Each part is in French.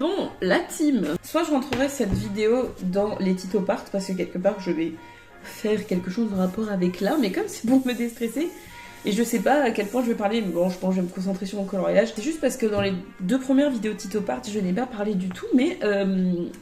Bon, la team. Soit je rentrerai cette vidéo dans les Tito Part parce que quelque part je vais faire quelque chose en rapport avec là, mais comme c'est pour me déstresser, et je sais pas à quel point je vais parler, mais bon, je pense que je vais me concentrer sur mon coloriage. C'est juste parce que dans les 2 premières vidéos Tito Part, je n'ai pas parlé du tout, mais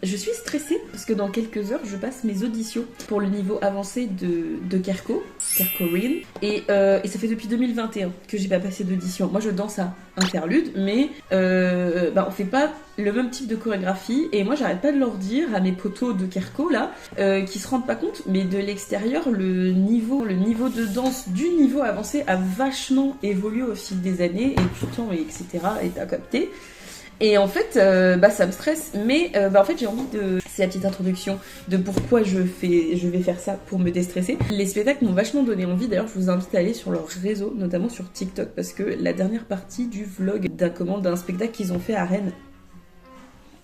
je suis stressée parce que dans quelques heures, je passe mes auditions pour le niveau avancé de Kerko Rin, et ça fait depuis 2021 que j'ai pas passé d'audition. Moi, je danse à interlude, mais on fait pas le même type de chorégraphie, et moi j'arrête pas de leur dire à mes potos de Kerko là, qui se rendent pas compte, mais de l'extérieur le niveau de danse du niveau avancé a vachement évolué au fil des années et du temps, et etc. est à capter. Et en fait, ça me stresse, mais en fait j'ai envie de... C'est la petite introduction de pourquoi je vais faire ça pour me déstresser. Les spectacles m'ont vachement donné envie, d'ailleurs je vous invite à aller sur leur réseau, notamment sur TikTok, parce que la dernière partie du vlog d'un spectacle qu'ils ont fait à Rennes,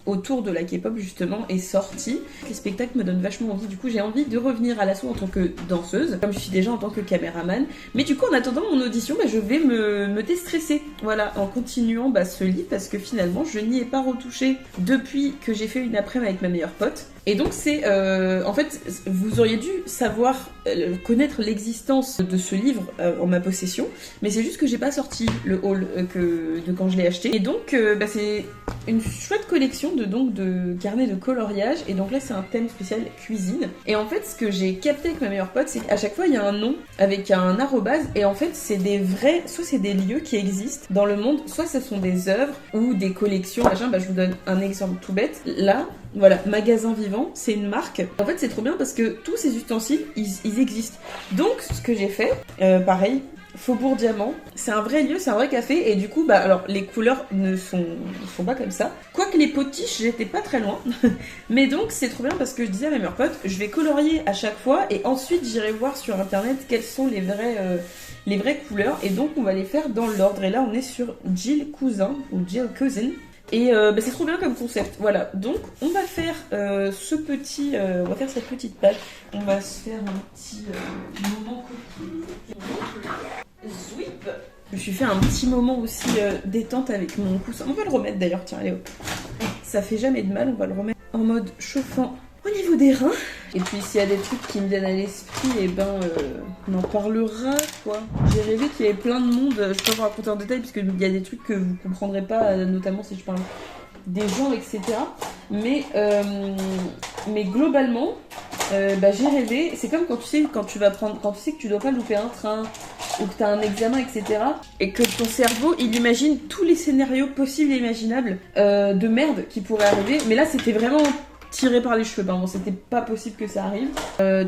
autour de la K-pop justement, est sorti. Les spectacles me donnent vachement envie, du coup j'ai envie de revenir à l'assaut en tant que danseuse, comme je suis déjà en tant que caméraman. Mais du coup en attendant mon audition, je vais me déstresser, voilà, en continuant ce livre, parce que finalement je n'y ai pas retouché depuis que j'ai fait une après-midi avec ma meilleure pote. Et donc c'est, en fait, vous auriez dû savoir, connaître l'existence de ce livre en ma possession, mais c'est juste que j'ai pas sorti le haul de quand je l'ai acheté. Et donc c'est une chouette collection de carnets de coloriage, et donc là c'est un thème spécial cuisine. Et en fait ce que j'ai capté avec ma meilleure pote, c'est qu'à chaque fois il y a un nom avec un arrobase, et en fait c'est des vrais, soit c'est des lieux qui existent dans le monde, soit ce sont des œuvres ou des collections, machin. Je vous donne un exemple tout bête, là, voilà, Magasin Vivant, c'est une marque. En fait c'est trop bien parce que tous ces ustensiles, ils existent. Donc ce que j'ai fait, pareil, Faubourg Diamant, c'est un vrai lieu, c'est un vrai café, et du coup, alors les couleurs ne sont pas comme ça. Quoique les potiches, j'étais pas très loin. Mais donc, c'est trop bien parce que je disais à mes meilleurs potes, je vais colorier à chaque fois, et ensuite j'irai voir sur internet quelles sont les vraies couleurs, et donc on va les faire dans l'ordre. Et là, on est sur Jill Cousin, ou Jill Cousin. Et c'est trop bien comme concept, voilà. Donc on va faire on va faire cette petite page. On va se faire un petit moment cookie. Sweep. Je me suis fait un petit moment aussi détente avec mon coussin. On va le remettre d'ailleurs, tiens, allez hop. Ça fait jamais de mal, on va le remettre en mode chauffant au niveau des reins. Et puis s'il y a des trucs qui me viennent à l'esprit, on en parlera, quoi. J'ai rêvé qu'il y avait plein de monde, je peux vous raconter en détail, parce qu'il y a des trucs que vous comprendrez pas, notamment si je parle des gens, etc. Mais globalement, j'ai rêvé, c'est comme quand tu sais que tu dois pas louper un train, ou que t'as un examen, etc. Et que ton cerveau, il imagine tous les scénarios possibles et imaginables de merde qui pourraient arriver. Mais là, c'était vraiment tiré par les cheveux, pardon, c'était pas possible que ça arrive.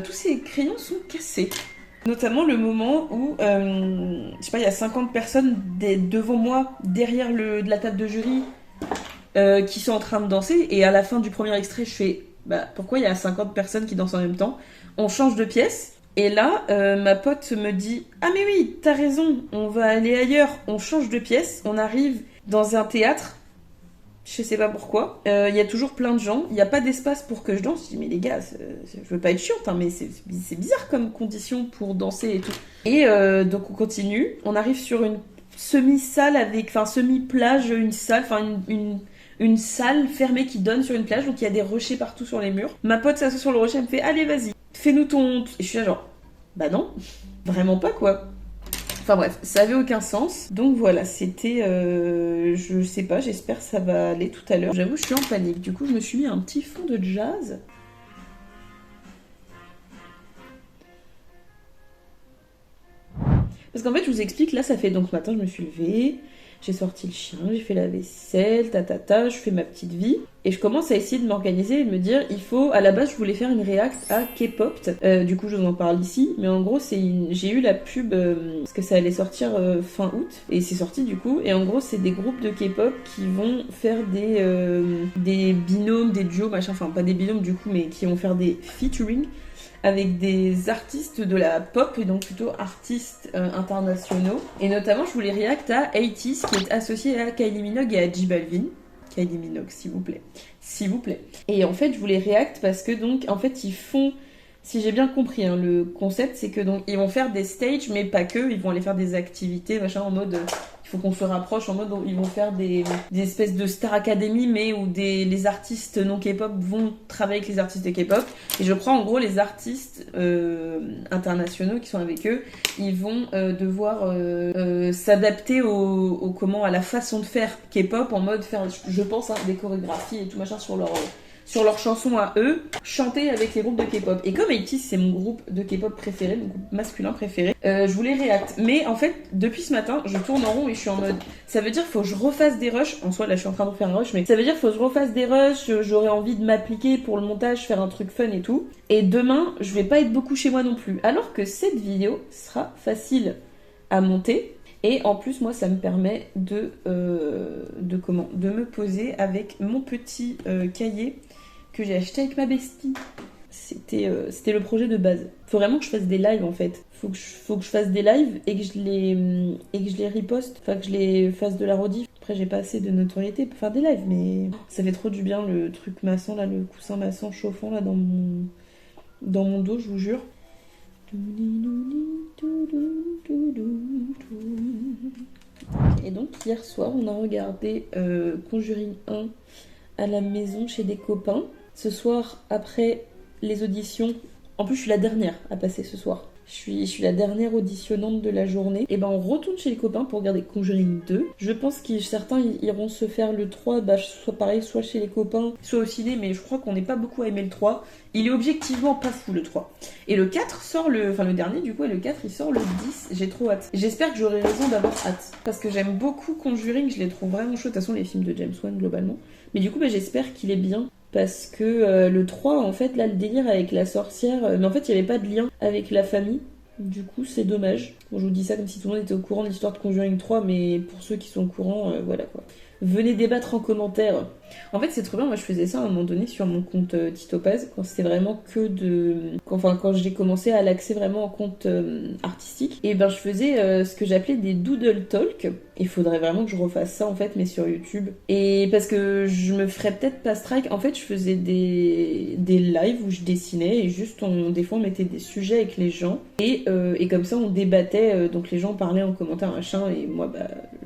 Tous ces crayons sont cassés. Notamment le moment où, je sais pas, il y a 50 personnes devant moi, derrière de la table de jury, qui sont en train de danser, et à la fin du premier extrait, je fais, pourquoi il y a 50 personnes qui dansent en même temps? On change de pièce. Et là, ma pote me dit « Ah mais oui, t'as raison, on va aller ailleurs. » On change de pièce, on arrive dans un théâtre, je sais pas pourquoi. Il y a toujours plein de gens, il n'y a pas d'espace pour que je danse. Je dis « Mais les gars, je veux pas être chiante, hein, mais c'est bizarre comme condition pour danser et tout. » Et donc on continue, on arrive sur une semi-salle semi-plage, une salle, une salle fermée qui donne sur une plage, donc il y a des rochers partout sur les murs. Ma pote s'assoit sur le rocher, elle me fait « Allez, vas-y. Fais-nous ton... » Et je suis là genre, non, vraiment pas quoi. Enfin bref, ça avait aucun sens. Donc voilà, c'était... je sais pas, j'espère que ça va aller tout à l'heure. J'avoue, je suis en panique. Du coup, je me suis mis un petit fond de jazz. Parce qu'en fait, je vous explique, là, ça fait... Donc ce matin, je me suis levée... J'ai sorti le chien, j'ai fait la vaisselle, je fais ma petite vie. Et je commence à essayer de m'organiser et de me dire, il faut... À la base, je voulais faire une react à K-pop. Du coup, je vous en parle ici. Mais en gros, j'ai eu la pub, parce que ça allait sortir fin août. Et c'est sorti du coup. Et en gros, c'est des groupes de K-pop qui vont faire des binômes, des duos, machin. Enfin, pas des binômes du coup, mais qui vont faire des featuring avec des artistes de la pop, et donc plutôt artistes internationaux. Et notamment, je voulais react à 80s, qui est associé à Kylie Minogue et à J Balvin. Kylie Minogue, s'il vous plaît. S'il vous plaît. Et en fait, je voulais react parce que donc, en fait, ils font si j'ai bien compris, hein, le concept, c'est que donc ils vont faire des stages, mais pas que, ils vont aller faire des activités, machin, en mode, il faut qu'on se rapproche, en mode, donc, ils vont faire des espèces de Star Academy, mais où les artistes non K-pop vont travailler avec les artistes de K-pop. Et je crois, en gros, les artistes internationaux qui sont avec eux, ils vont devoir s'adapter à la façon de faire K-pop, en mode faire, je pense, hein, des chorégraphies et tout machin sur leurs chansons à eux, chanter avec les groupes de K-pop. Et comme 80's, c'est mon groupe de K-pop préféré, mon groupe masculin préféré, je voulais réact. Mais en fait, depuis ce matin, je tourne en rond et je suis en mode, ça veut dire qu'il faut que je refasse des rushs. En soi, là, je suis en train de faire un rush, mais ça veut dire qu'il faut que je refasse des rushs, j'aurais envie de m'appliquer pour le montage, faire un truc fun et tout. Et demain, je vais pas être beaucoup chez moi non plus. Alors que cette vidéo sera facile à monter. Et en plus, moi, ça me permet de me poser avec mon petit cahier que j'ai acheté avec ma bestie. C'était le projet de base. Faut vraiment que je fasse des lives en fait. Faut que je fasse des lives et que je les riposte. Enfin, que je les fasse de la rediff. Après, j'ai pas assez de notoriété pour faire des lives, mais ça fait trop du bien le truc maçon là, le coussin maçon chauffant là dans mon dos, je vous jure. Et donc hier soir on a regardé Conjuring 1 à la maison chez des copains. Ce soir, après les auditions, en plus je suis la dernière à passer ce soir. Je suis la dernière auditionnante de la journée. Et ben on retourne chez les copains pour regarder Conjuring 2. Je pense que certains iront se faire le 3, soit pareil, soit chez les copains, soit au ciné, mais je crois qu'on n'est pas beaucoup à aimer le 3. Il est objectivement pas fou le 3. Et le 4 sort le dernier du coup, et le 4 il sort le 10. J'ai trop hâte. J'espère que j'aurai raison d'avoir hâte. Parce que j'aime beaucoup Conjuring, je les trouve vraiment chauds. De toute façon, les films de James Wan globalement. Mais du coup, j'espère qu'il est bien. Parce que le 3, en fait, là, le délire avec la sorcière... mais en fait, il n'y avait pas de lien avec la famille. Du coup, c'est dommage. Bon, je vous dis ça comme si tout le monde était au courant de l'histoire de Conjuring 3, mais pour ceux qui sont au courant, voilà quoi. Venez débattre en commentaire. En fait, c'est trop bien. Moi, je faisais ça à un moment donné sur mon compte Titopaz, quand c'était vraiment que de... Quand j'ai commencé à l'axer vraiment en compte artistique. Et ben, je faisais ce que j'appelais des doodle talk. Il faudrait vraiment que je refasse ça, en fait, mais sur YouTube. Et parce que je me ferais peut-être pas strike. En fait, je faisais des lives où je dessinais et juste, des fois, on mettait des sujets avec les gens. Et comme ça, on débattait. Donc, les gens parlaient en commentaire, machin. Et moi,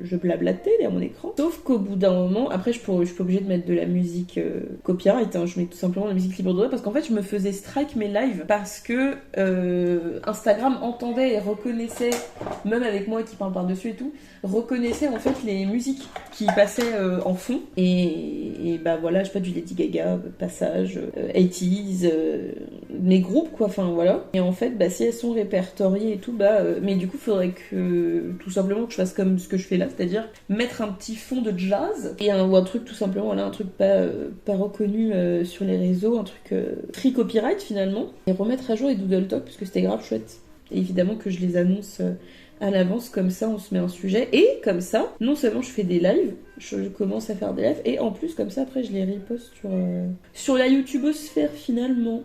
je blablatais derrière mon écran. Sauf qu'au bout d'un moment, après, je suis pas obligée de mettre de la musique copyright, hein, je mets tout simplement la musique libre de droit parce qu'en fait je me faisais strike mes lives parce que Instagram entendait et reconnaissait, même avec moi qui parle par-dessus et tout, reconnaissait en fait les musiques qui passaient en fond et bah voilà, je sais pas, du Lady Gaga, Passage, 80's, mes groupes quoi, enfin voilà. Et en fait bah si elles sont répertoriées et tout, mais du coup faudrait que tout simplement que je fasse comme ce que je fais là, c'est-à-dire mettre un petit fond de jazz et ou un truc tout simplement, voilà, un truc pas reconnu sur les réseaux, un truc free copyright finalement, et remettre à jour les Doodle Talk parce que c'était grave chouette. Et évidemment que je les annonce à l'avance, comme ça on se met un sujet, et comme ça, non seulement je fais des lives, je commence à faire des lives, et en plus comme ça après je les reposte sur la YouTubeosphère finalement.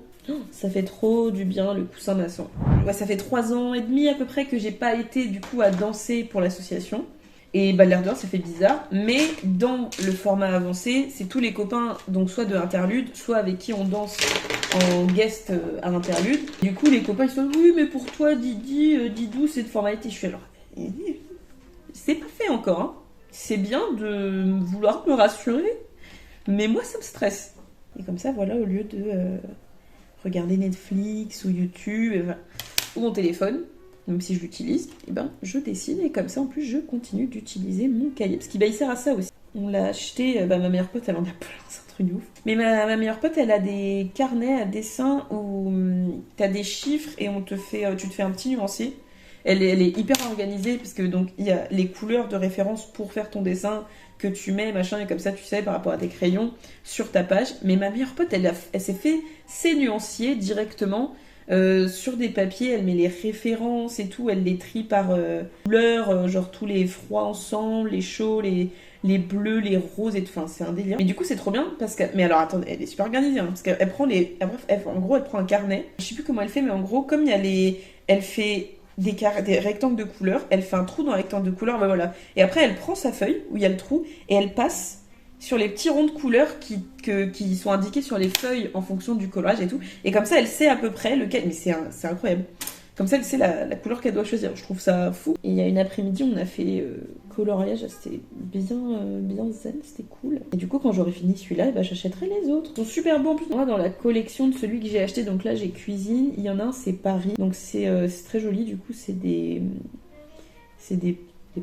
Ça fait trop du bien le coussin maçon. Ouais, ça fait 3 ans et demi à peu près que j'ai pas été du coup à danser pour l'association. Et bah l'air de rien, ça fait bizarre, mais dans le format avancé, c'est tous les copains, donc soit de interlude, soit avec qui on danse en guest à interlude. Du coup, les copains ils sont oui, mais pour toi, Didou, c'est de formalité. Je suis alors, c'est pas fait encore, hein. C'est bien de vouloir me rassurer, mais moi ça me stresse. Et comme ça, voilà, au lieu de regarder Netflix ou YouTube ou mon téléphone, même si je l'utilise, et je dessine et comme ça en plus je continue d'utiliser mon cahier parce qu'il il sert à ça aussi. On l'a acheté, ma meilleure pote elle en a plein, c'est un truc de ouf. Mais ma meilleure pote elle a des carnets à dessin où t'as des chiffres et tu te fais un petit nuancier. Elle est hyper organisée parce que donc il y a les couleurs de référence pour faire ton dessin que tu mets machin et comme ça tu sais par rapport à tes crayons sur ta page. Mais ma meilleure pote elle s'est fait ses nuanciers directement. Sur des papiers, elle met les références et tout, elle les trie par couleur, genre tous les froids ensemble, les chauds, les bleus, les roses et tout, enfin c'est un délire. Mais du coup c'est trop bien parce que, mais alors attendez, elle est super organisée, hein, parce qu'elle prend en gros elle prend un carnet, je sais plus comment elle fait, mais en gros comme il y a elle fait des rectangles de couleur, elle fait un trou dans le rectangle de couleur, voilà. Et après elle prend sa feuille où il y a le trou et elle passe sur les petits ronds de couleurs qui sont indiqués sur les feuilles en fonction du colorage et tout. Et comme ça, elle sait à peu près lequel. Mais c'est incroyable. Comme ça, elle sait la couleur qu'elle doit choisir. Je trouve ça fou. Et il y a une après-midi, on a fait coloriage. C'était bien zen, c'était cool. Et du coup, quand j'aurai fini celui-là, bah, j'achèterai les autres. Ils sont super bons en plus. Moi, dans la collection de celui que j'ai acheté, donc là, j'ai cuisine. Il y en a un, c'est Paris. Donc c'est très joli. Du coup, c'est des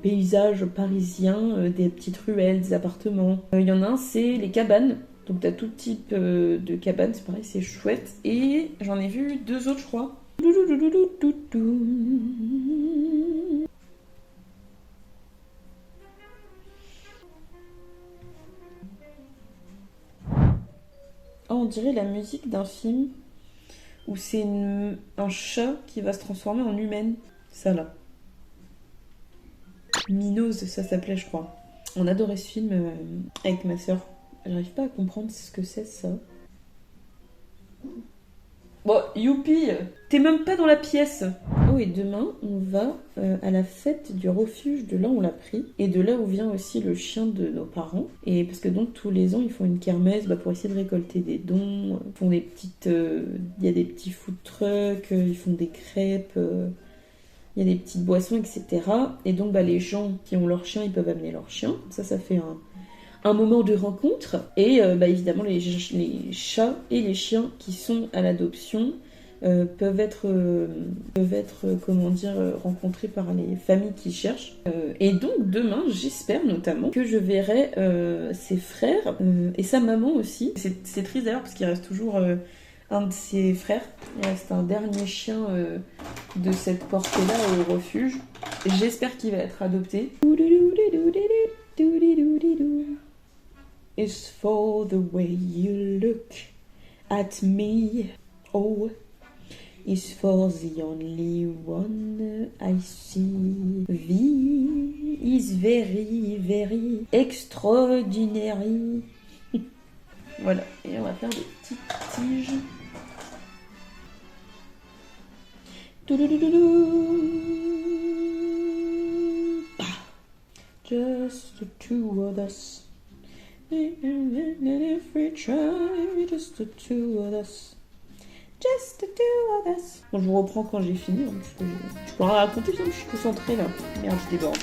paysages parisiens, des petites ruelles, des appartements. Il y en a un, c'est les cabanes. Donc t'as tout type de cabanes, c'est pareil, c'est chouette. Et j'en ai vu 2 autres, je crois. Oh, on dirait la musique d'un film où c'est un chat qui va se transformer en humaine. Ça là. Minos, ça s'appelait, je crois. On adorait ce film avec ma sœur. J'arrive pas à comprendre ce que c'est, ça. Bon, youpi, t'es même pas dans la pièce. Oh, et demain, on va à la fête du refuge de là où on l'a pris. Et de là où vient aussi le chien de nos parents. Et parce que donc, tous les ans, ils font une kermesse pour essayer de récolter des dons. Ils font des petites... Il y a des petits food trucks, ils font des crêpes... Il y a des petites boissons, etc. Et donc, les gens qui ont leur chien, ils peuvent amener leur chien. Ça fait un moment de rencontre. Et évidemment, les chats et les chiens qui sont à l'adoption peuvent être rencontrés par les familles qui cherchent. Et donc, demain, j'espère notamment que je verrai ses frères et sa maman aussi. C'est triste d'ailleurs parce qu'il reste toujours... un de ses frères. Il reste un dernier chien de cette portée-là au refuge. J'espère qu'il va être adopté. It's for the way you look at me. Oh, it's for the only one I see. V is very, very extraordinary. Voilà, et on va faire des petites tiges. Just the two of us. If we try, just the two of us. Just the two of us. Bon, je vous reprends quand j'ai fini. Hein, parce que je peux rien raconter, je suis concentrée là. Merde, je déborde.